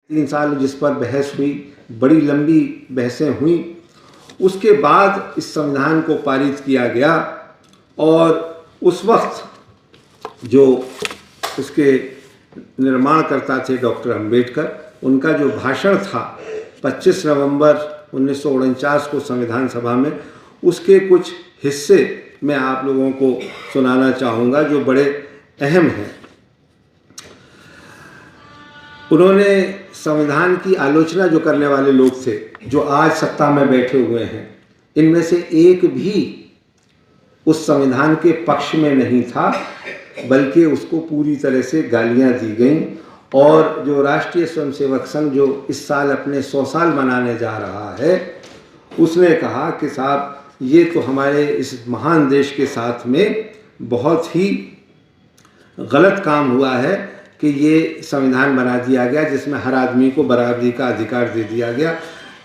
3 साल जिस पर बहस हुई, बड़ी लंबी बहसें हुई, उसके बाद इस संविधान को पारित किया गया। और उस वक्त जो उसके निर्माणकर्ता थे डॉक्टर अंबेडकर, उनका जो भाषण था 25 नवंबर 1949 को संविधान सभा में, उसके कुछ हिस्से मैं आप लोगों को सुनाना चाहूँगा जो बड़े अहम हैं। उन्होंने संविधान की आलोचना जो करने वाले लोग थे, जो आज सत्ता में बैठे हुए हैं, इनमें से एक भी उस संविधान के पक्ष में नहीं था, बल्कि उसको पूरी तरह से गालियां दी गईं। और जो राष्ट्रीय स्वयंसेवक संघ जो इस साल अपने 100 साल मनाने जा रहा है, उसने कहा कि साहब ये तो हमारे इस महान देश के साथ में बहुत ही गलत काम हुआ है कि ये संविधान बना दिया गया जिसमें हर आदमी को बराबरी का अधिकार दे दिया गया,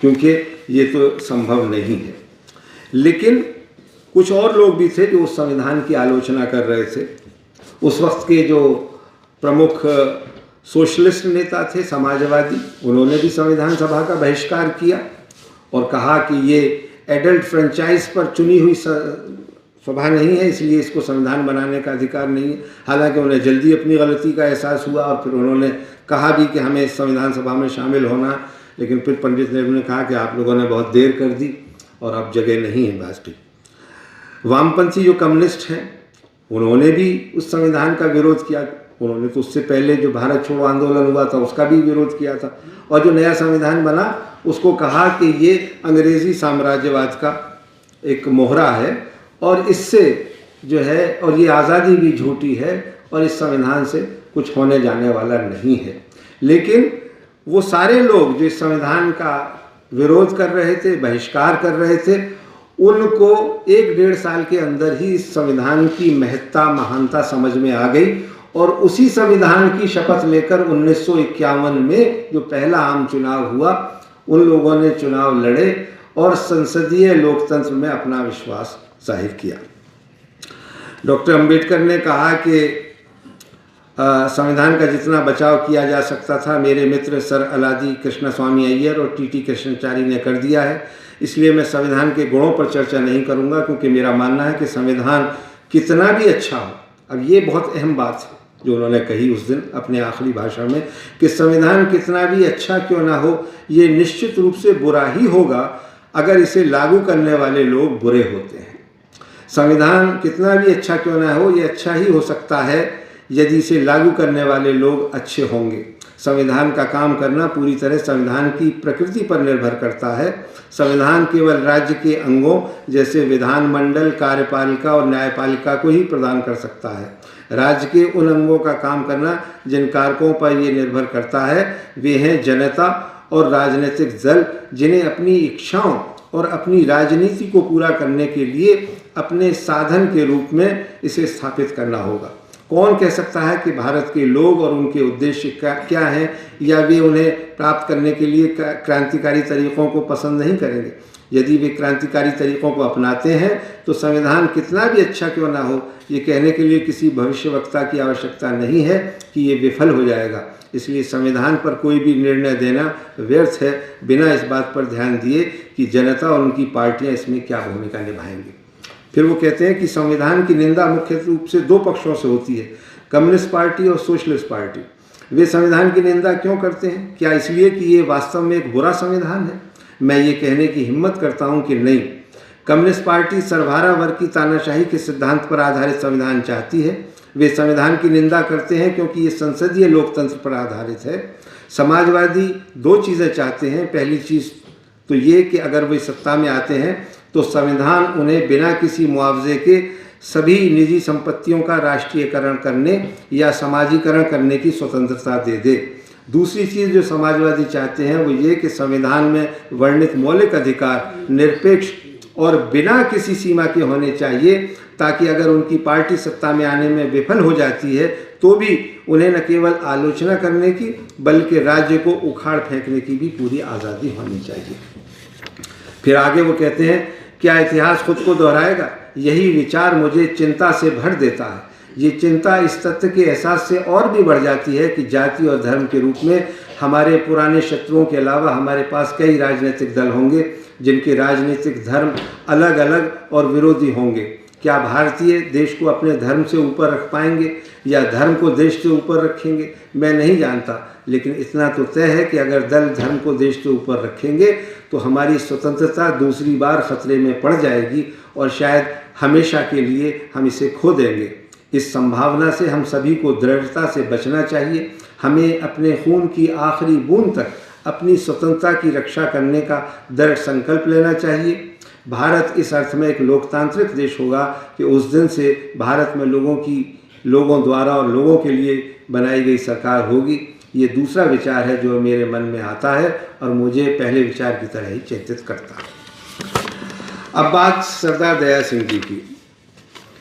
क्योंकि ये तो संभव नहीं है। लेकिन कुछ और लोग भी थे जो उस संविधान की आलोचना कर रहे थे। उस वक्त के जो प्रमुख सोशलिस्ट नेता थे, समाजवादी, उन्होंने भी संविधान सभा का बहिष्कार किया और कहा कि ये एडल्ट फ्रेंचाइज पर चुनी हुई सभा नहीं है, इसलिए इसको संविधान बनाने का अधिकार नहीं है। हालांकि उन्हें जल्दी अपनी गलती का एहसास हुआ और फिर उन्होंने कहा भी कि हमें इस संविधान सभा में शामिल होना, लेकिन फिर पंडित नेहरू ने कहा कि आप लोगों ने बहुत देर कर दी और अब जगह नहीं है बात की। वामपंथी जो कम्युनिस्ट हैं, उन्होंने भी उस संविधान का विरोध किया। उन्होंने तो उससे पहले जो भारत छोड़ो आंदोलन हुआ था उसका भी विरोध किया था, और जो नया संविधान बना उसको कहा कि ये अंग्रेज़ी साम्राज्यवाद का एक मोहरा है और इससे जो है, और ये आज़ादी भी झूठी है और इस संविधान से कुछ होने जाने वाला नहीं है। लेकिन वो सारे लोग जो इस संविधान का विरोध कर रहे थे, बहिष्कार कर रहे थे, उनको 1-1.5 साल के अंदर ही इस संविधान की महत्ता, महानता समझ में आ गई और उसी संविधान की शपथ लेकर 1951 में जो पहला आम चुनाव हुआ, उन लोगों ने चुनाव लड़े और संसदीय लोकतंत्र में अपना विश्वास जाहिर किया। डॉक्टर अंबेडकर ने कहा कि संविधान का जितना बचाव किया जा सकता था मेरे मित्र सर अलादी कृष्णस्वामी अय्यर और टी कृष्णाचार्य ने कर दिया है, इसलिए मैं संविधान के गुणों पर चर्चा नहीं करूंगा, क्योंकि मेरा मानना है कि संविधान कितना भी अच्छा हो। अब ये बहुत अहम बात है जो उन्होंने कही उस दिन अपने आखिरी भाषण में, कि संविधान कितना भी अच्छा क्यों ना हो, ये निश्चित रूप से बुरा ही होगा अगर इसे लागू करने वाले लोग बुरे होते हैं। संविधान कितना भी अच्छा क्यों ना हो, ये अच्छा ही हो सकता है यदि इसे लागू करने वाले लोग अच्छे होंगे। संविधान का काम करना पूरी तरह संविधान की प्रकृति पर निर्भर करता है। संविधान केवल राज्य के अंगों जैसे विधानमंडल, कार्यपालिका और न्यायपालिका को ही प्रदान कर सकता है। राज्य के उन अंगों का काम करना जिन कारकों पर ये निर्भर करता है वे हैं जनता और राजनीतिक दल, जिन्हें अपनी इच्छाओं और अपनी राजनीति को पूरा करने के लिए अपने साधन के रूप में इसे स्थापित करना होगा। कौन कह सकता है कि भारत के लोग और उनके उद्देश्य क्या हैं, या वे उन्हें प्राप्त करने के लिए क्रांतिकारी तरीक़ों को पसंद नहीं करेंगे। यदि वे क्रांतिकारी तरीक़ों को अपनाते हैं तो संविधान कितना भी अच्छा क्यों ना हो, ये कहने के लिए किसी भविष्यवक्ता की आवश्यकता नहीं है कि ये विफल हो जाएगा। इसलिए संविधान पर कोई भी निर्णय देना व्यर्थ है बिना इस बात पर ध्यान दिए कि जनता और उनकी पार्टियां इसमें क्या भूमिका निभाएंगी। फिर वो कहते हैं कि संविधान की निंदा मुख्य रूप से 2 पक्षों से होती है, कम्युनिस्ट पार्टी और सोशलिस्ट पार्टी। वे संविधान की निंदा क्यों करते हैं? क्या इसलिए कि ये वास्तव में एक बुरा संविधान है? मैं ये कहने की हिम्मत करता हूँ कि नहीं। कम्युनिस्ट पार्टी सर्वहारा वर्ग की तानाशाही के सिद्धांत पर आधारित संविधान चाहती है। वे संविधान की निंदा करते हैं क्योंकि ये संसदीय लोकतंत्र पर आधारित है। समाजवादी 2 चीज़ें चाहते हैं। पहली चीज़ तो ये कि अगर वे सत्ता में आते हैं तो संविधान उन्हें बिना किसी मुआवजे के सभी निजी संपत्तियों का राष्ट्रीयकरण करने या समाजीकरण करने की स्वतंत्रता दे दे। दूसरी चीज़ जो समाजवादी चाहते हैं वो ये कि संविधान में वर्णित मौलिक अधिकार निरपेक्ष और बिना किसी सीमा के होने चाहिए, ताकि अगर उनकी पार्टी सत्ता में आने में विफल हो जाती है तो भी उन्हें न केवल आलोचना करने की बल्कि राज्य को उखाड़ फेंकने की भी पूरी आज़ादी होनी चाहिए। फिर आगे वो कहते हैं, क्या इतिहास खुद को दोहराएगा? यही विचार मुझे चिंता से भर देता है। ये चिंता इस तथ्य के एहसास से और भी बढ़ जाती है कि जाति और धर्म के रूप में हमारे पुराने शत्रुओं के अलावा हमारे पास कई राजनीतिक दल होंगे जिनके राजनीतिक धर्म अलग अलग और विरोधी होंगे। क्या भारतीय देश को अपने धर्म से ऊपर रख पाएंगे या धर्म को देश से ऊपर रखेंगे, मैं नहीं जानता। लेकिन इतना तो तय है कि अगर दल धर्म को देश से ऊपर रखेंगे तो हमारी स्वतंत्रता दूसरी बार खतरे में पड़ जाएगी और शायद हमेशा के लिए हम इसे खो देंगे। इस संभावना से हम सभी को दृढ़ता से बचना चाहिए। हमें अपने खून की आखिरी बूंद तक अपनी स्वतंत्रता की रक्षा करने का दृढ़ संकल्प लेना चाहिए। भारत इस अर्थ में एक लोकतांत्रिक देश होगा कि उस दिन से भारत में लोगों द्वारा और लोगों के लिए बनाई गई सरकार होगी। ये दूसरा विचार है जो मेरे मन में आता है और मुझे पहले विचार की तरह ही चिंतित करता है। अब बात सरदार दया सिंह जी की।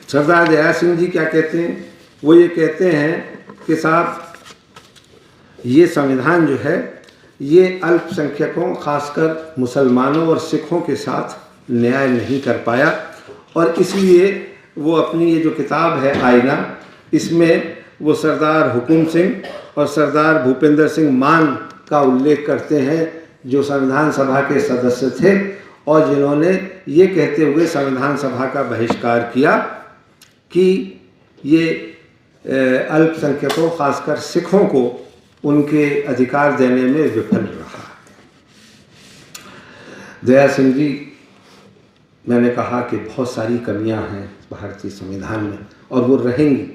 सरदार दया सिंह जी क्या कहते हैं? वो ये कहते हैं कि साहब ये संविधान जो है ये अल्पसंख्यकों खासकर मुसलमानों और सिखों के साथ न्याय नहीं कर पाया और इसलिए वो अपनी ये जो किताब है आईना, इसमें वो सरदार हुकुम सिंह और सरदार भूपेंद्र सिंह मान का उल्लेख करते हैं जो संविधान सभा के सदस्य थे और जिन्होंने ये कहते हुए संविधान सभा का बहिष्कार किया कि ये अल्पसंख्यकों खासकर सिखों को उनके अधिकार देने में विफल रहा। दया सिंह जी, मैंने कहा कि बहुत सारी कमियां हैं भारतीय संविधान में और वो रहेंगी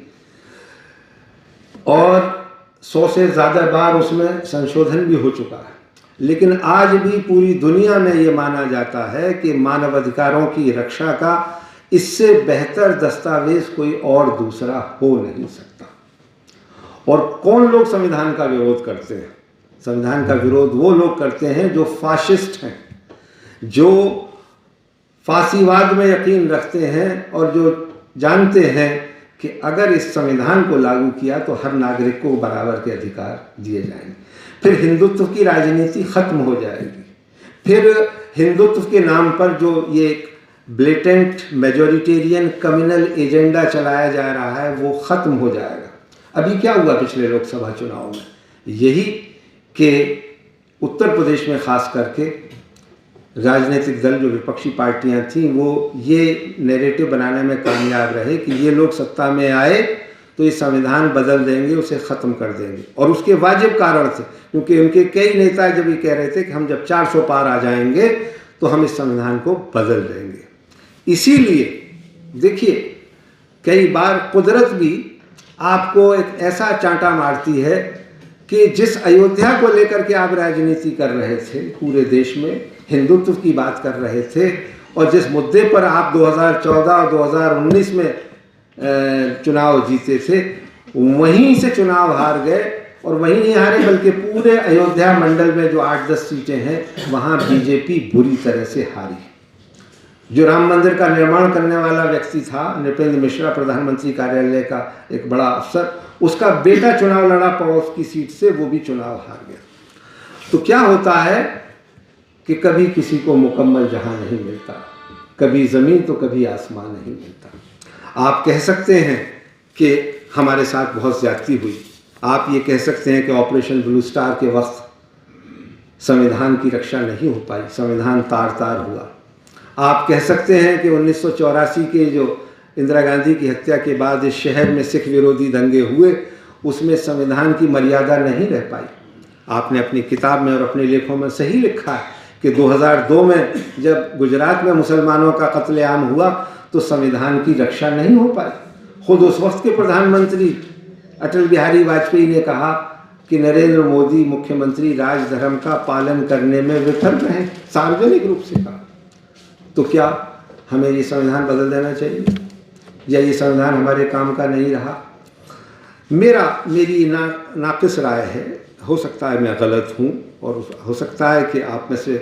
और 100 से ज़्यादा बार उसमें संशोधन भी हो चुका है, लेकिन आज भी पूरी दुनिया में ये माना जाता है कि मानवाधिकारों की रक्षा का इससे बेहतर दस्तावेज कोई और दूसरा हो नहीं सकता। और कौन लोग संविधान का विरोध करते हैं? संविधान का विरोध वो लोग करते हैं जो फाशिस्ट हैं, जो फांसीवाद में यकीन रखते हैं और जो जानते हैं कि अगर इस संविधान को लागू किया तो हर नागरिक को बराबर के अधिकार दिए जाएंगे। फिर हिंदुत्व की राजनीति खत्म हो जाएगी। फिर हिंदुत्व के नाम पर जो ये ब्लेटेंट मेजॉरिटेरियन कम्युनल एजेंडा चलाया जा रहा है वो खत्म हो जाएगा। अभी क्या हुआ पिछले लोकसभा चुनाव में? यही कि उत्तर प्रदेश में खास करके राजनीतिक दल जो विपक्षी पार्टियां थीं वो ये नैरेटिव बनाने में कामयाब रहे कि ये लोग सत्ता में आए तो ये संविधान बदल देंगे, उसे ख़त्म कर देंगे। और उसके वाजिब कारण थे, क्योंकि उनके कई नेता जब ये कह रहे थे कि हम जब 400 पार आ जाएंगे तो हम इस संविधान को बदल देंगे। इसीलिए देखिए, कई बार कुदरत भी आपको एक ऐसा चांटा मारती है कि जिस अयोध्या को लेकर के आप राजनीति कर रहे थे, पूरे देश में हिंदुत्व की बात कर रहे थे, और जिस मुद्दे पर आप 2014 और 2019 में चुनाव जीते थे, वहीं से चुनाव हार गए। और वहीं नहीं हारे बल्कि पूरे अयोध्या मंडल में जो 8-10 सीटें हैं वहाँ बीजेपी बुरी तरह से हारी। जो राम मंदिर का निर्माण करने वाला व्यक्ति था, नृपेंद्र मिश्रा, प्रधानमंत्री कार्यालय का एक बड़ा अफसर, उसका बेटा चुनाव लड़ा पड़ोस की सीट से, वो भी चुनाव हार गया। तो क्या होता है कि कभी किसी को मुकम्मल जहां नहीं मिलता, कभी ज़मीन तो कभी आसमान नहीं मिलता। आप कह सकते हैं कि हमारे साथ बहुत ज़्यादती हुई, आप ये कह सकते हैं कि ऑपरेशन ब्लू स्टार के वक्त संविधान की रक्षा नहीं हो पाई, संविधान तार तार हुआ। आप कह सकते हैं कि 1984 के जो इंदिरा गांधी की हत्या के बाद इस शहर में सिख विरोधी दंगे हुए, उसमें संविधान की मर्यादा नहीं रह पाई। आपने अपनी किताब में और अपने लेखों में सही लिखा है कि 2002 में जब गुजरात में मुसलमानों का कत्लेआम हुआ तो संविधान की रक्षा नहीं हो पाई। खुद उस वक्त के प्रधानमंत्री अटल बिहारी वाजपेयी ने कहा कि नरेंद्र मोदी मुख्यमंत्री राजधर्म का पालन करने में विफल रहे, सार्वजनिक रूप से कहा। तो क्या हमें ये संविधान बदल देना चाहिए, या ये संविधान हमारे काम का नहीं रहा? मेरी नाक़िस राय है, हो सकता है मैं गलत हूँ और हो सकता है कि आप में से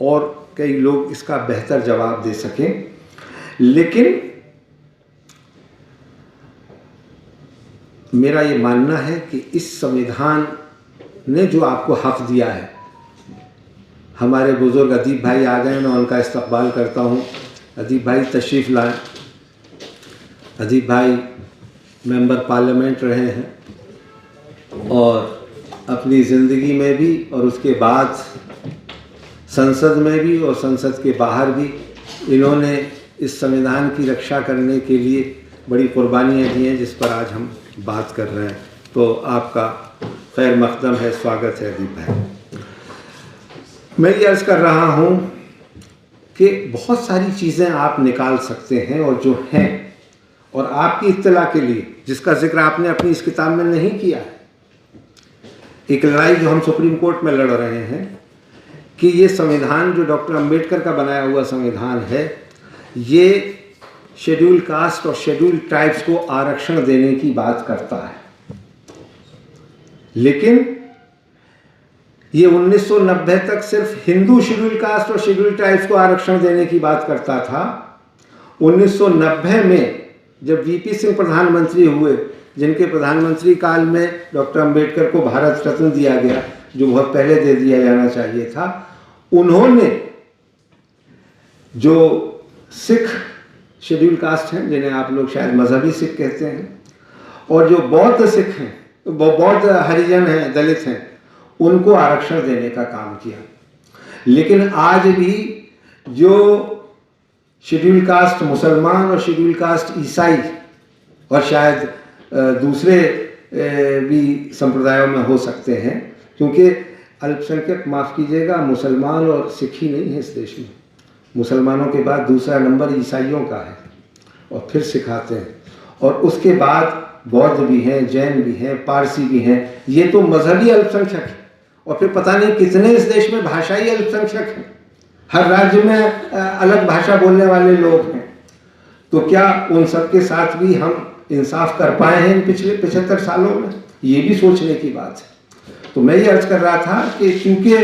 और कई लोग इसका बेहतर जवाब दे सकें, लेकिन मेरा ये मानना है कि इस संविधान ने जो आपको हक दिया है, हमारे बुज़ुर्ग अदीब भाई आ गए, मैं उनका इस्तकबाल करता हूँ। अदीब भाई तशरीफ़ लाएं। अदीब भाई मेंबर पार्लियामेंट रहे हैं और अपनी ज़िंदगी में भी और उसके बाद संसद में भी और संसद के बाहर भी इन्होंने इस संविधान की रक्षा करने के लिए बड़ी कुर्बानियाँ दी हैं, जिस पर आज हम बात कर रहे हैं। तो आपका खैर मक़दम है, स्वागत है अदीब भाई। मैं ये अर्ज़ कर रहा हूँ कि बहुत सारी चीज़ें आप निकाल सकते हैं और जो हैं, और आपकी इत्तला के लिए जिसका जिक्र आपने अपनी इस किताब में नहीं किया है, एक लड़ाई जो हम सुप्रीम कोर्ट में लड़ रहे हैं कि ये संविधान जो डॉक्टर अंबेडकर का बनाया हुआ संविधान है, ये शेड्यूल कास्ट और शेड्यूल ट्राइब्स को आरक्षण देने की बात करता है। लेकिन ये 1990 तक सिर्फ हिंदू शेड्यूल कास्ट और शेड्यूल ट्राइब्स को आरक्षण देने की बात करता था। 1990 में जब वीपी सिंह प्रधानमंत्री हुए, जिनके प्रधानमंत्री काल में डॉक्टर अंबेडकर को भारत रत्न दिया गया, जो बहुत पहले दे दिया जाना चाहिए था, उन्होंने जो सिख शेड्यूल कास्ट हैं, जिन्हें आप लोग शायद मजहबी सिख कहते हैं, और जो बौद्ध सिख हैं, बौद्ध हरिजन हैं, दलित हैं, उनको आरक्षण देने का काम किया। लेकिन आज भी जो शेड्यूल कास्ट मुसलमान और शेड्यूल कास्ट ईसाई और शायद दूसरे भी संप्रदायों में हो सकते हैं, क्योंकि अल्पसंख्यक, माफ़ कीजिएगा, मुसलमान और सिख ही नहीं है इस देश में। मुसलमानों के बाद दूसरा नंबर ईसाइयों का है और फिर सिखाते हैं, और उसके बाद बौद्ध भी हैं, जैन भी हैं, पारसी भी हैं। ये तो मजहबी अल्पसंख्यक है, और फिर पता नहीं कितने इस देश में भाषाई अल्पसंख्यक हैं। हर राज्य में अलग भाषा बोलने वाले लोग हैं। तो क्या उन सब के साथ भी हम इंसाफ कर पाए हैं इन पिछले 75 सालों में? ये भी सोचने की बात है। तो मैं ये अर्ज कर रहा था कि चूंकि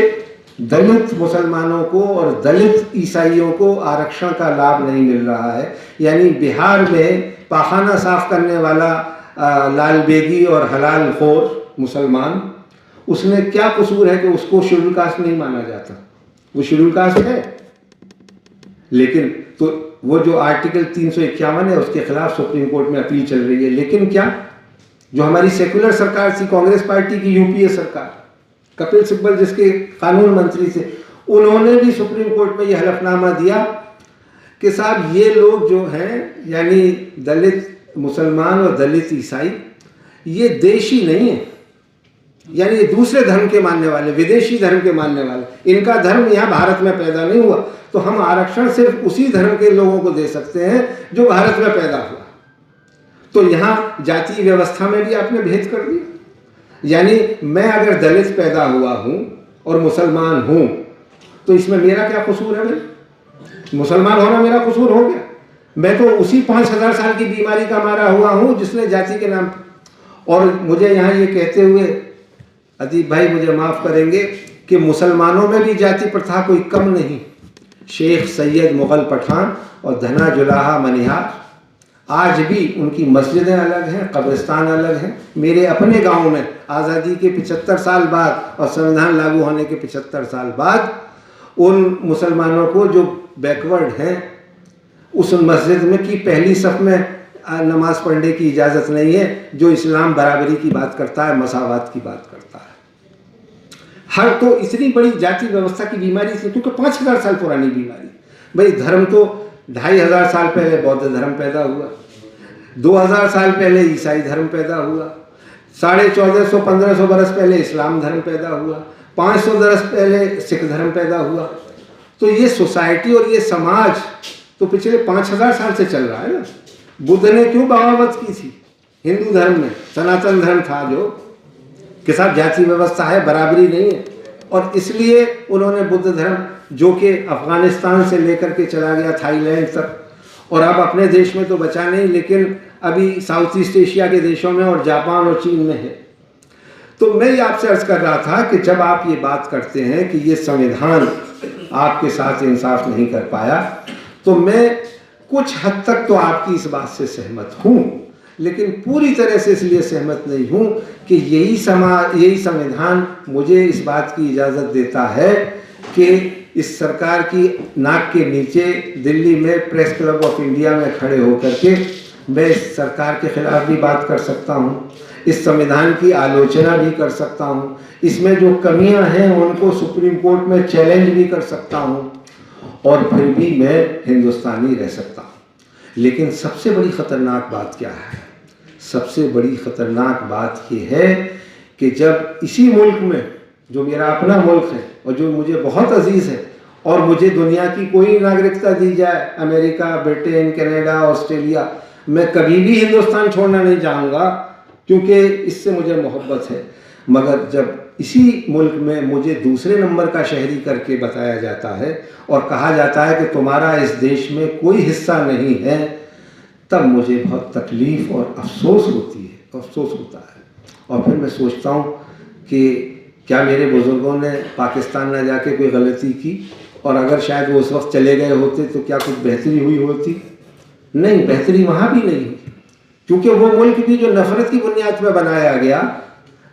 दलित मुसलमानों को और दलित ईसाइयों को आरक्षण का लाभ नहीं मिल रहा है, यानी बिहार में पाखाना साफ करने वाला लाल बेगी और हलाल खोर मुसलमान, उसने क्या कसूर है कि उसको शेड्यूल कास्ट नहीं माना जाता? वो शेड्यूल कास्ट है। लेकिन तो वो जो आर्टिकल 351 है, उसके खिलाफ सुप्रीम कोर्ट में अपील चल रही है। लेकिन क्या जो हमारी सेकुलर सरकार थी, कांग्रेस पार्टी की यूपीए सरकार, कपिल सिब्बल जिसके कानून मंत्री थे, उन्होंने भी सुप्रीम कोर्ट में यह हलफनामा दिया कि साहब ये लोग जो हैं, यानी दलित मुसलमान और दलित ईसाई, ये देशी नहीं है, यानी ये दूसरे धर्म के मानने वाले, विदेशी धर्म के मानने वाले, इनका धर्म यहाँ भारत में पैदा नहीं हुआ। तो हम आरक्षण सिर्फ उसी धर्म के लोगों को दे सकते हैं जो भारत में पैदा हुआ। तो यहाँ जाति व्यवस्था में भी आपने भेद कर दिया। यानी मैं अगर दलित पैदा हुआ हूँ और मुसलमान हूँ, तो इसमें मेरा क्या कसूर है? भाई मुसलमान होना मेरा कसूर हो गया? मैं तो उसी 5000 साल की बीमारी का मारा हुआ हूँ जिसने जाति के नाम। और मुझे यहाँ ये कहते हुए अदीब भाई मुझे माफ़ करेंगे कि मुसलमानों में भी जाति प्रथा कोई कम नहीं। शेख सैयद मुग़ल पठान और धना जुलाहा मनिहार, आज भी उनकी मस्जिदें अलग हैं, कब्रिस्तान अलग हैं। मेरे अपने गांव में आज़ादी के 75 साल बाद और संविधान लागू होने के 75 साल बाद उन मुसलमानों को जो बैकवर्ड हैं, उस मस्जिद में की पहली सफ़ में नमाज पढ़ने की इजाज़त नहीं है, जो इस्लाम बराबरी की बात करता है, मसावात की बात करता है। हर तो इतनी बड़ी जाति व्यवस्था की बीमारी थी, क्योंकि 5000 साल पुरानी बीमारी। भाई धर्म तो 2500 साल पहले बौद्ध धर्म पैदा हुआ, 2000 साल पहले ईसाई धर्म पैदा हुआ, 1450-1500 बरस पहले इस्लाम धर्म पैदा हुआ, 500 बरस पहले सिख धर्म पैदा हुआ। तो ये सोसाइटी और ये समाज तो पिछले 5000 साल से चल रहा है ना। बुद्ध ने क्यों बगावत की थी? हिंदू धर्म में सनातन धर्म था जो के साथ जाति व्यवस्था है, बराबरी नहीं है, और इसलिए उन्होंने बुद्ध धर्म, जो कि अफगानिस्तान से लेकर के चला गया थाईलैंड तक, और अब अपने देश में तो बचा नहीं, लेकिन अभी साउथ ईस्ट एशिया के देशों में और जापान और चीन में है। तो मैं ये आपसे अर्ज कर रहा था कि जब आप ये बात करते हैं कि ये संविधान आपके साथ इंसाफ नहीं कर पाया, तो मैं कुछ हद तक तो आपकी इस बात से सहमत हूँ, लेकिन पूरी तरह से इसलिए सहमत नहीं हूँ कि यही संविधान मुझे इस बात की इजाज़त देता है कि इस सरकार की नाक के नीचे दिल्ली में प्रेस क्लब ऑफ इंडिया में खड़े होकर के मैं इस सरकार के खिलाफ भी बात कर सकता हूँ, इस संविधान की आलोचना भी कर सकता हूँ, इसमें जो कमियां हैं उनको सुप्रीम कोर्ट में चैलेंज भी कर सकता हूँ, और फिर भी मैं हिंदुस्तानी रह सकता हूँ। लेकिन सबसे बड़ी ख़तरनाक बात क्या है? सबसे बड़ी ख़तरनाक बात ये है कि जब इसी मुल्क में, जो मेरा अपना मुल्क है और जो मुझे बहुत अजीज़ है, और मुझे दुनिया की कोई नागरिकता दी जाए, अमेरिका, ब्रिटेन, कनाडा, ऑस्ट्रेलिया, मैं कभी भी हिंदुस्तान छोड़ना नहीं चाहूँगा, क्योंकि इससे मुझे मोहब्बत है। मगर जब इसी मुल्क में मुझे दूसरे नंबर का शहरी करके बताया जाता है और कहा जाता है कि तुम्हारा इस देश में कोई हिस्सा नहीं है, तब मुझे बहुत तकलीफ़ और अफसोस होती है, अफसोस होता है। और फिर मैं सोचता हूँ कि क्या मेरे बुज़ुर्गों ने पाकिस्तान न जाके कोई गलती की, और अगर शायद वो उस वक्त चले गए होते तो क्या कुछ बेहतरी हुई होती? नहीं, बेहतरी वहाँ भी नहीं हुई, क्योंकि वो मुल्क भी जो नफ़रत की बुनियाद पर बनाया गया,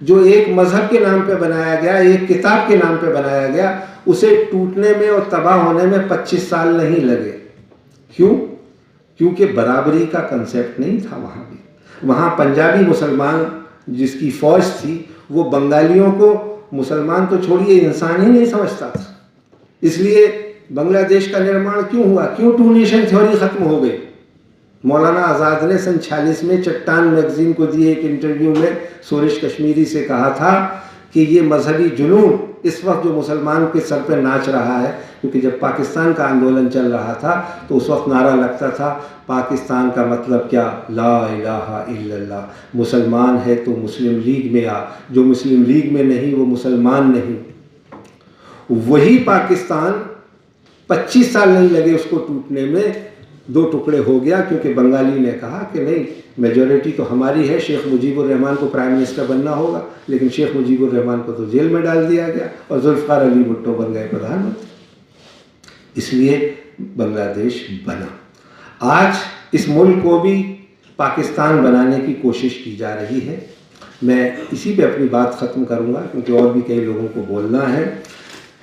जो एक मज़हब के नाम पे बनाया गया, एक किताब के नाम पे बनाया गया, उसे टूटने में और तबाह होने में 25 साल नहीं लगे। क्यों? क्योंकि बराबरी का कंसेप्ट नहीं था वहाँ भी। वहाँ पंजाबी मुसलमान जिसकी फ़ौज थी, वो बंगालियों को मुसलमान तो छोड़िए, इंसान ही नहीं समझता था। इसलिए बांग्लादेश का निर्माण क्यों हुआ? क्यों टू नेशन थ्योरी ख़त्म हो गई? मौलाना आज़ाद ने सन 46 में चट्टान मैगज़ीन को दिए एक इंटरव्यू में सूरज कश्मीरी से कहा था कि ये मजहबी जुनून इस वक्त जो मुसलमान के सर पर नाच रहा है, क्योंकि जब पाकिस्तान का आंदोलन चल रहा था तो उस वक्त नारा लगता था, पाकिस्तान का मतलब क्या? ला इलाहा इल्लल्लाह, मुसलमान है तो मुस्लिम लीग में आ, जो मुस्लिम लीग में नहीं वो मुसलमान नहीं। वही पाकिस्तान 25 साल नहीं लगे उसको टूटने में, 2 टुकड़े हो गया, क्योंकि बंगाली ने कहा कि नहीं, मेजॉरिटी तो हमारी है, शेख मुजीबुर रहमान को प्राइम मिनिस्टर बनना होगा। लेकिन शेख मुजीबुर रहमान को तो जेल में डाल दिया गया और जुल्फ़िकार अली भुट्टो बन गए प्रधानमंत्री। इसलिए बांग्लादेश बना। आज इस मुल्क को भी पाकिस्तान बनाने की कोशिश की जा रही है। मैं इसी पे अपनी बात ख़त्म करूँगा, क्योंकि और भी कई लोगों को बोलना है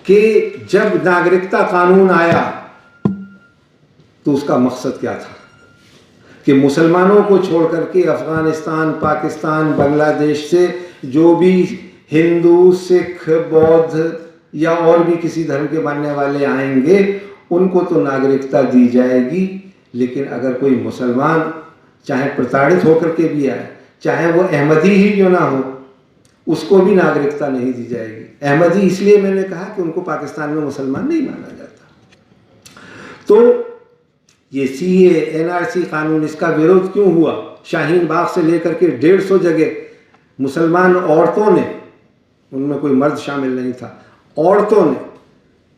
कि जब नागरिकता कानून आया तो उसका मकसद क्या था? कि मुसलमानों को छोड़ करके अफ़गानिस्तान, पाकिस्तान, बांग्लादेश से जो भी हिंदू, सिख, बौद्ध या और भी किसी धर्म के मानने वाले आएंगे, उनको तो नागरिकता दी जाएगी, लेकिन अगर कोई मुसलमान चाहे प्रताड़ित होकर के भी आए, चाहे वो अहमदी ही क्यों ना हो, उसको भी नागरिकता नहीं दी जाएगी। अहमदी इसलिए मैंने कहा कि उनको पाकिस्तान में मुसलमान नहीं माना जाता। तो ये CA, NRC कानून, इसका विरोध क्यों हुआ? शाहीन बाग से लेकर के 150 जगह मुसलमान औरतों ने, उनमें कोई मर्द शामिल नहीं था, औरतों ने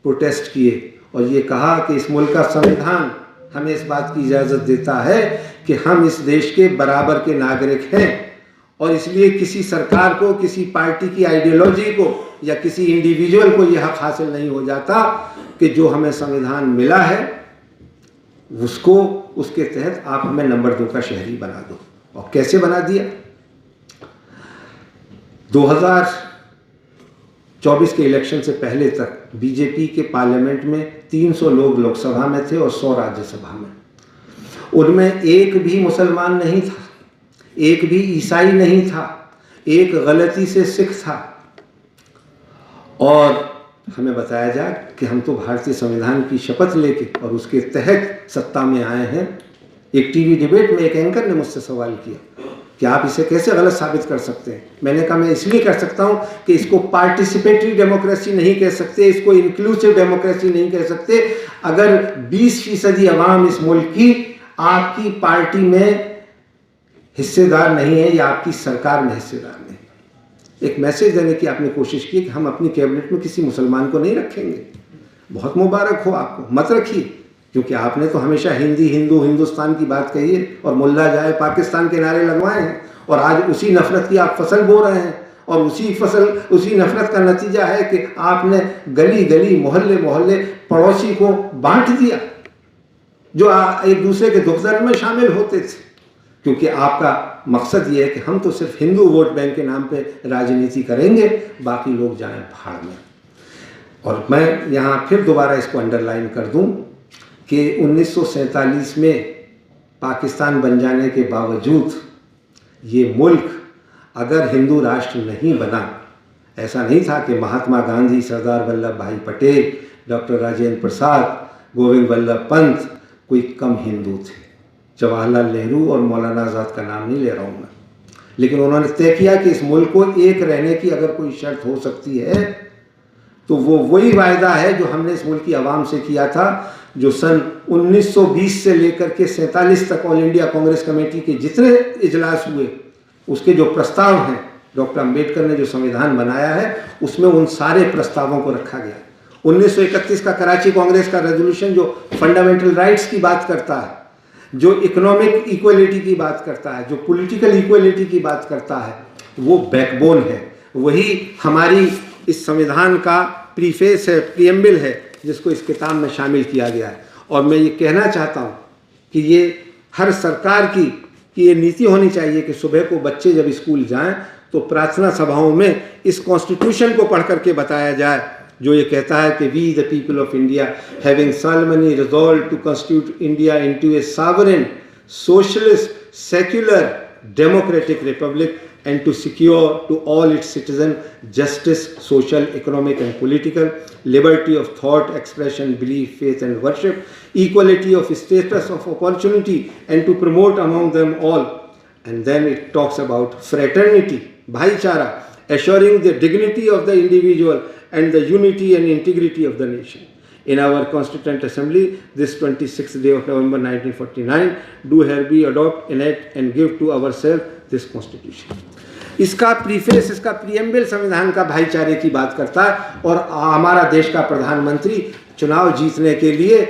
प्रोटेस्ट किए और ये कहा कि इस मुल्क का संविधान हमें इस बात की इजाज़त देता है कि हम इस देश के बराबर के नागरिक हैं, और इसलिए किसी सरकार को, किसी पार्टी की आइडियोलॉजी को या किसी इंडिविजुअल को यह हक हासिल नहीं हो जाता कि जो हमें संविधान मिला है उसको, उसके तहत आप हमें नंबर 2 का शहरी बना दो। और कैसे बना दिया? 2024 के इलेक्शन से पहले तक बीजेपी के पार्लियामेंट में 300 लोग लोकसभा में थे और 100 राज्यसभा में। उनमें एक भी मुसलमान नहीं था, एक भी ईसाई नहीं था, एक गलती से सिख था। और हमें बताया जाए कि हम तो भारतीय संविधान की शपथ लेके और उसके तहत सत्ता में आए हैं। एक टीवी डिबेट में एक एंकर ने मुझसे सवाल किया कि आप इसे कैसे गलत साबित कर सकते हैं? मैंने कहा मैं इसलिए कर सकता हूं कि इसको पार्टिसिपेटरी डेमोक्रेसी नहीं कह सकते, इसको इंक्लूसिव डेमोक्रेसी नहीं कह सकते, अगर 20% अवाम इस मुल्क की आपकी पार्टी में हिस्सेदार नहीं है या आपकी सरकार में हिस्सेदार नहीं। एक मैसेज देने की आपने कोशिश की कि हम अपनी कैबिनेट में किसी मुसलमान को नहीं रखेंगे। बहुत मुबारक हो आपको, मत रखिए, क्योंकि आपने तो हमेशा हिंदी, हिंदू, हिंदुस्तान की बात कही है और मुल्ला जाए पाकिस्तान के नारे लगवाए हैं, और आज उसी नफरत की आप फसल बो रहे हैं, और उसी नफरत का नतीजा है कि आपने गली गली, मोहल्ले मोहल्ले पड़ोसी को बांट दिया जो एक दूसरे के दुख दर्द में शामिल होते थे, क्योंकि आपका मकसद ये है कि हम तो सिर्फ हिंदू वोट बैंक के नाम पे राजनीति करेंगे, बाकी लोग जाएं भाड़ में। और मैं यहाँ फिर दोबारा इसको अंडरलाइन कर दूँ कि 1947 में पाकिस्तान बन जाने के बावजूद ये मुल्क अगर हिंदू राष्ट्र नहीं बना, ऐसा नहीं था कि महात्मा गांधी, सरदार वल्लभ भाई पटेल, डॉक्टर राजेंद्र प्रसाद, गोविंद वल्लभ पंत कोई कम हिंदू थे। जवाहरलाल नेहरू और मौलाना आज़ाद का नाम नहीं ले रहा हूँ मैं, लेकिन उन्होंने तय किया कि इस मुल्क को एक रहने की अगर कोई शर्त हो सकती है तो वो वही वायदा है जो हमने इस मुल्क की आवाम से किया था, जो सन 1920 से लेकर के 47 तक ऑल इंडिया कांग्रेस कमेटी के जितने इजलास हुए, उसके जो प्रस्ताव हैं, डॉक्टर अंबेडकर ने जो संविधान बनाया है उसमें उन सारे प्रस्तावों को रखा गया। 1931 का कराची कांग्रेस का रेजोल्यूशन जो फंडामेंटल राइट्स की बात करता है, जो इकोनॉमिक इक्वलिटी की बात करता है, जो पॉलिटिकल इक्वलिटी की बात करता है, वो बैकबोन है। वही हमारी इस संविधान का प्रीफेस है, प्रीएम्बल है, जिसको इस किताब में शामिल किया गया है। और मैं ये कहना चाहता हूँ कि ये हर सरकार की ये नीति होनी चाहिए कि सुबह को बच्चे जब स्कूल जाएं तो प्रार्थना सभाओं में इस कॉन्स्टिट्यूशन को पढ़ करके बताया जाए, जो ये कहता है कि we the people of India having solemnly resolved to constitute India into a sovereign, socialist, secular, democratic republic and to secure to all its citizens justice, social, economic and political, liberty of thought, expression, belief, faith and worship, equality of status, of opportunity and to promote among them all. And then it talks about fraternity, bhaichara, assuring the dignity of the individual and the unity and integrity of the nation. In our Constituent Assembly, this 26th day of November 1949, do hereby adopt, enact and give to ourselves this Constitution. इसका preface, इसका preamble संविधान का भाईचारे की बात करता है। और हमारा देश का प्रधानमंत्री चुनाव जीतने के लिए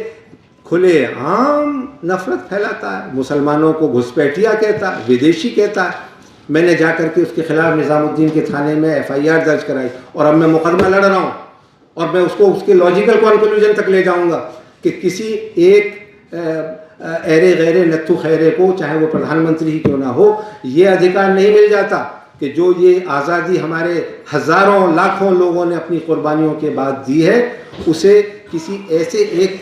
खुले आम नफरत फैलाता है, मुसलमानों को घुसपैठिया कहता है, विदेशी कहता है। मैंने जाकर के उसके खिलाफ निज़ामुद्दीन के थाने में FIR दर्ज कराई और अब मैं मुकदमा लड़ रहा हूँ और मैं उसको उसके लॉजिकल कंक्लूजन तक ले जाऊँगा कि किसी एक ऐरे गैरे नत्थु खैरे को, चाहे वो प्रधानमंत्री ही क्यों ना हो, ये अधिकार नहीं मिल जाता कि जो ये आज़ादी हमारे हज़ारों लाखों लोगों ने अपनी कुर्बानियों के बाद दी है, उसे किसी ऐसे एक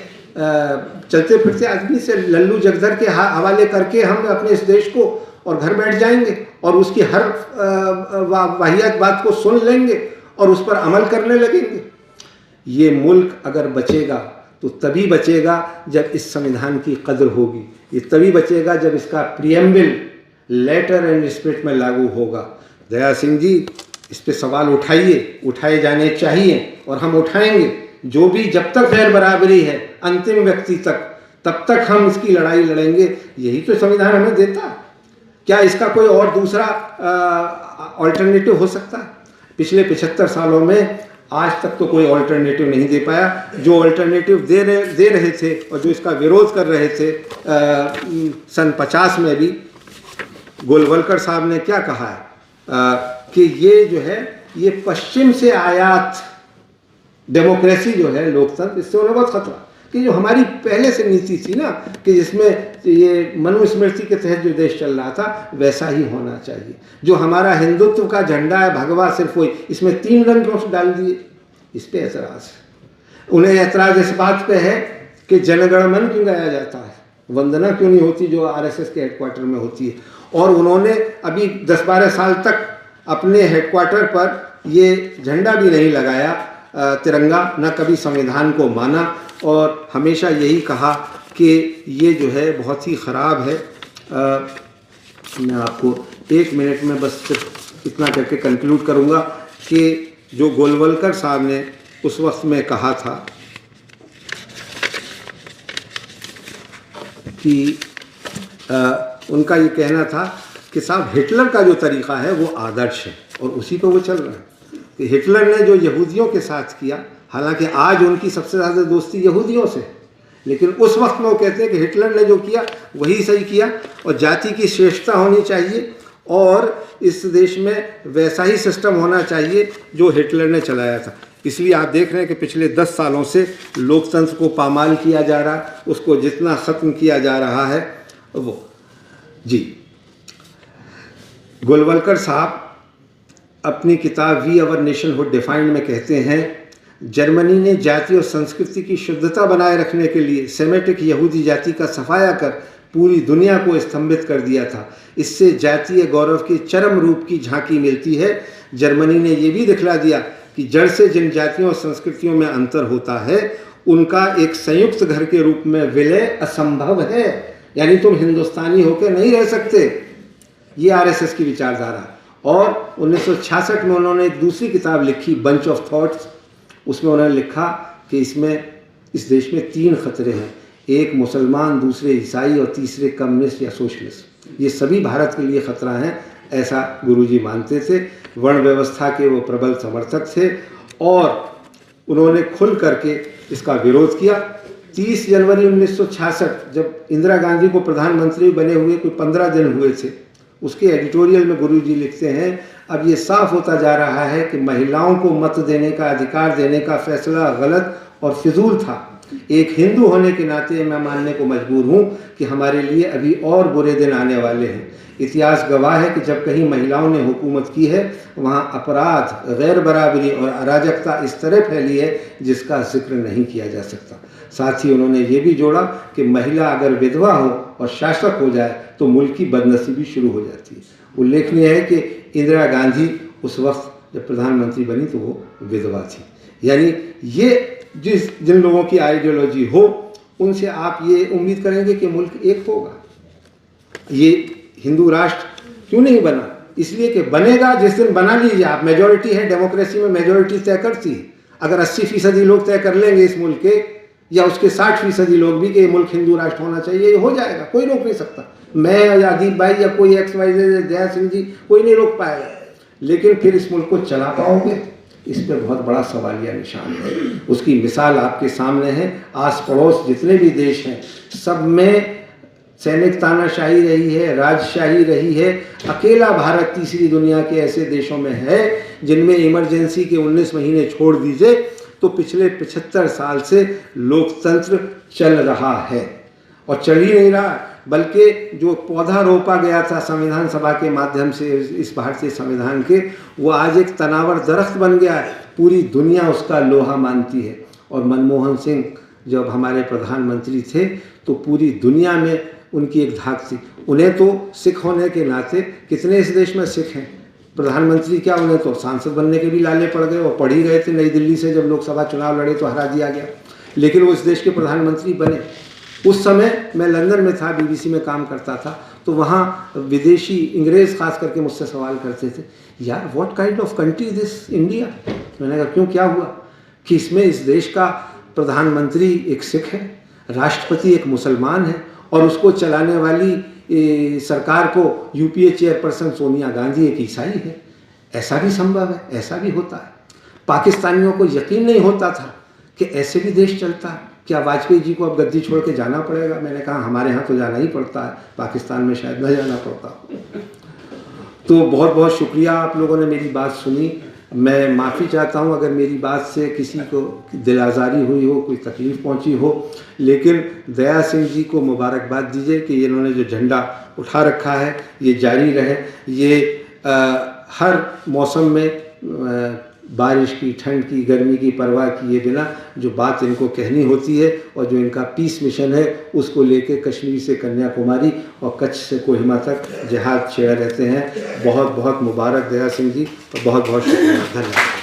चलते फिरते आदमी से लल्लू जगधर के हवाले करके हम अपने इस देश को और घर बैठ जाएंगे और उसकी हर वाहियात बात को सुन लेंगे और उस पर अमल करने लगेंगे। ये मुल्क अगर बचेगा तो तभी बचेगा जब इस संविधान की कदर होगी, ये तभी बचेगा जब इसका प्रीएम्बल लेटर एंड स्पिरिट में लागू होगा। दया सिंह जी, इस पे सवाल उठाइए, उठाए जाने चाहिए और हम उठाएंगे। जो भी जब तक गैर बराबरी है अंतिम व्यक्ति तक, तब तक हम इसकी लड़ाई लड़ेंगे। यही तो संविधान हमें देता है। क्या इसका कोई और दूसरा अल्टरनेटिव हो सकता है? पिछले 75 सालों में आज तक तो कोई अल्टरनेटिव नहीं दे पाया। जो अल्टरनेटिव दे रहे थे और जो इसका विरोध कर रहे थे सन 50 में भी, गोलवलकर साहब ने क्या कहा है कि ये जो है ये पश्चिम से आयात डेमोक्रेसी जो है, लोकतंत्र, इससे उन्हें बहुत खतरा कि जो हमारी पहले से नीति थी ना कि जिसमें ये मनुस्मृति के तहत जो देश चल रहा था वैसा ही होना चाहिए। जो हमारा हिंदुत्व का झंडा है, भगवा सिर्फ वही, इसमें 3 रंग क्यों डाल दिए? इस पे ऐतराज़ है। उन्हें ऐतराज़ इस बात पे है कि जनगण मन क्यों गाया जाता है, वंदना क्यों नहीं होती जो RSS के हेडक्वार्टर में होती है। और उन्होंने अभी 10-12 साल तक अपने हेडक्वार्टर पर ये झंडा भी नहीं लगाया, तिरंगा, न कभी संविधान को माना और हमेशा यही कहा कि ये जो है बहुत ही ख़राब है। मैं आपको 1 मिनट में बस सिर्फ इतना करके कंक्लूड करूँगा कि जो गोलवलकर साहब ने उस वक्त में कहा था कि उनका ये कहना था कि साहब हिटलर का जो तरीक़ा है वो आदर्श है और उसी पर वो चल रहा है। कि हिटलर ने जो यहूदियों के साथ किया, हालांकि आज उनकी सबसे ज़्यादा दोस्ती यहूदियों से, लेकिन उस वक्त में वो कहते हैं कि हिटलर ने जो किया वही सही किया और जाति की श्रेष्ठता होनी चाहिए और इस देश में वैसा ही सिस्टम होना चाहिए जो हिटलर ने चलाया था। इसलिए आप देख रहे हैं कि पिछले 10 सालों से लोकतंत्र को पामाल किया जा रहा है, उसको जितना ख़त्म किया जा रहा है वो। जी, गोलवलकर साहब अपनी किताब वी अवर नेशनहुड डिफाइंड में कहते हैं, जर्मनी ने जाति और संस्कृति की शुद्धता बनाए रखने के लिए सेमेटिक यहूदी जाति का सफाया कर पूरी दुनिया को स्तंभित कर दिया था। इससे जातीय गौरव के चरम रूप की झांकी मिलती है। जर्मनी ने ये भी दिखला दिया कि जड़ से जिन जातियों और संस्कृतियों में अंतर होता है उनका एक संयुक्त घर के रूप में विलय असंभव है, यानी तुम हिंदुस्तानी होकर नहीं रह सकते। ये आरएसएस की विचारधारा। और 1966 में उन्होंने एक दूसरी किताब लिखी, बंच ऑफ थॉट्स। उसमें उन्होंने लिखा कि इस देश में 3 खतरे हैं, एक मुसलमान, दूसरे ईसाई और तीसरे कम्युनिस्ट या सोशलिस्ट। ये सभी भारत के लिए खतरा हैं, ऐसा गुरुजी मानते थे। वर्ण व्यवस्था के वो प्रबल समर्थक थे और उन्होंने खुल करके इसका विरोध किया। 30 जनवरी 1966 जब इंदिरा गांधी को प्रधानमंत्री बने हुए कोई 15 दिन हुए थे, उसके एडिटोरियल में गुरुजी लिखते हैं, अब ये साफ होता जा रहा है कि महिलाओं को मत देने का, अधिकार देने का फैसला गलत और फिजूल था। एक हिंदू होने के नाते मैं मानने को मजबूर हूँ कि हमारे लिए अभी और बुरे दिन आने वाले हैं। इतिहास गवाह है कि जब कहीं महिलाओं ने हुकूमत की है वहाँ अपराध, गैर बराबरी और अराजकता इस तरह फैली है जिसका जिक्र नहीं किया जा सकता। साथ ही उन्होंने ये भी जोड़ा कि महिला अगर विधवा हो और शासक हो जाए तो मुल्क की बदनसीबी शुरू हो जाती है। उल्लेखनीय है कि इंदिरा गांधी उस वक्त जब प्रधानमंत्री बनी तो वो विधवा थी। यानी ये जिन लोगों की आइडियोलॉजी हो उनसे आप ये उम्मीद करेंगे कि मुल्क एक होगा। ये हिंदू राष्ट्र क्यों नहीं बना? इसलिए कि बनेगा जिस दिन बना लीजिए आप। मेजॉरिटी है, डेमोक्रेसी में मेजॉरिटी तय करती है। अगर 80% लोग तय कर लेंगे इस मुल्क के, या उसके 60% लोग भी कि ये मुल्क हिंदू राष्ट्र होना चाहिए, ये हो जाएगा, कोई रोक नहीं सकता। मैं या अदीप भाई या कोई XYZ, दया सिंह जी, कोई नहीं रोक पाएगा। लेकिन फिर इस मुल्क को चला पाओगे, इस पर बहुत बड़ा सवालिया निशान है। उसकी मिसाल आपके सामने है। आस पड़ोस जितने भी देश हैं सब में सैनिक तानाशाही रही है, राजशाही रही है। अकेला भारत तीसरी दुनिया के ऐसे देशों में है जिनमें इमरजेंसी के 19 महीने छोड़ दीजिए तो पिछले 75 साल से लोकतंत्र चल रहा है। और चल ही नहीं रहा, बल्कि जो पौधा रोपा गया था संविधान सभा के माध्यम से इस भारतीय संविधान के, वो आज एक तनावर दरख्त बन गया है। पूरी दुनिया उसका लोहा मानती है। और मनमोहन सिंह जब हमारे प्रधानमंत्री थे तो पूरी दुनिया में उनकी एक धाक थी। उन्हें तो सिख होने के नाते, कितने इस देश में सिख हैं, प्रधानमंत्री क्या, उन्हें तो सांसद बनने के भी लाले पड़ गए और पढ़ ही गए थे। नई दिल्ली से जब लोकसभा चुनाव लड़े तो हरा दिया गया, लेकिन वो इस देश के प्रधानमंत्री बने। उस समय मैं लंदन में था, BBC में काम करता था, तो वहाँ विदेशी अंग्रेज़ खास करके मुझसे सवाल करते थे, यार what kind of country this India. मैंने कहा क्यों, क्या हुआ? कि इसमें इस देश का प्रधानमंत्री एक सिख है, राष्ट्रपति एक मुसलमान है और उसको चलाने वाली सरकार को UPA चेयरपर्सन सोनिया गांधी एक ईसाई है। ऐसा भी संभव है, ऐसा भी होता है। पाकिस्तानियों को यकीन नहीं होता था कि ऐसे भी देश चलता है। क्या वाजपेयी जी को अब गद्दी छोड़ के जाना पड़ेगा? मैंने कहा हमारे यहाँ तो जाना ही पड़ता है, पाकिस्तान में शायद न जाना पड़ता। तो बहुत बहुत शुक्रिया, आप लोगों ने मेरी बात सुनी। मैं माफ़ी चाहता हूँ अगर मेरी बात से किसी को दिल आज़ारी हुई हो, कोई तकलीफ़ पहुँची हो, लेकिन दया सिंह जी को मुबारकबाद दीजिए कि इन्होंने जो झंडा उठा रखा है ये जारी रहे। ये हर मौसम में बारिश की, ठंड की, गर्मी की परवाह किए बिना जो बात इनको कहनी होती है और जो इनका पीस मिशन है उसको लेके कश्मीर से कन्याकुमारी और कच्छ से कोहिमा तक जिहाद छेड़े रहते हैं। बहुत बहुत मुबारक दया सिंह जी और बहुत बहुत शुक्रिया, धन्यवाद।